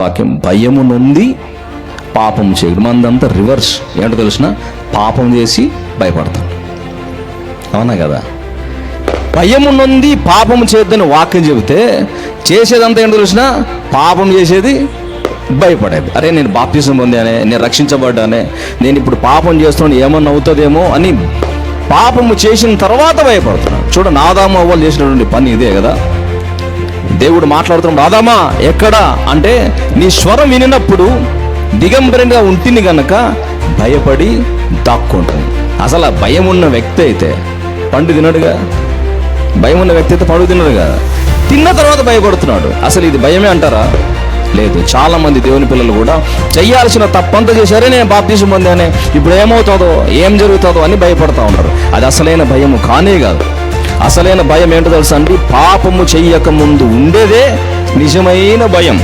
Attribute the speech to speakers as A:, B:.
A: వాక్యం భయము నొంది పాపం చేయడం. మందంతా రివర్స్. ఏంటో తెలిసిన, పాపం చేసి భయపడతాం. అవునా కదా? భయము నొంది పాపం చేద్దని వాక్యం చెబితే చేసేదంతా ఏంటో తెలిసిన, పాపం చేసేది భయపడేది. అరే నేను బాప్తిసం పొందానే, నేను రక్షించబడ్డానే, నేను ఇప్పుడు పాపం చేస్తున్నాను ఏమన్నా అవుతుందేమో అని పాపము చేసిన తర్వాత భయపడుతున్నాడు. చూడండి, ఆదాము అవ్వలు చేసినటువంటి పని ఇదే కదా. దేవుడు మాట్లాడుతున్నాడు, ఆదామా ఎక్కడా అంటే నీ స్వరం వినినప్పుడు దిగంబరంగా ఉంటుంది గనక భయపడి దాక్కుంటుంది. అసలు ఆ భయం ఉన్న వ్యక్తి అయితే పండు తినడుగా, భయం ఉన్న వ్యక్తి అయితే పండు తినడుగా, తిన్న తర్వాత భయపడుతున్నాడు. అసలు ఇది భయమే అంటారా? లేదు. చాలా మంది దేవుని పిల్లలు కూడా చేయాల్సిన తప్పంతా చేశారే, నేను బాప్తిసం పొందానే, ఇప్పుడు ఏమవుతుందో ఏం జరుగుతుందో అని భయపడతా ఉంటారు. అది అసలైన భయము కానే కాదు. అసలైన భయం ఏంటో తెలుసా అండి? పాపము చెయ్యక ముందు ఉండేదే నిజమైన భయం.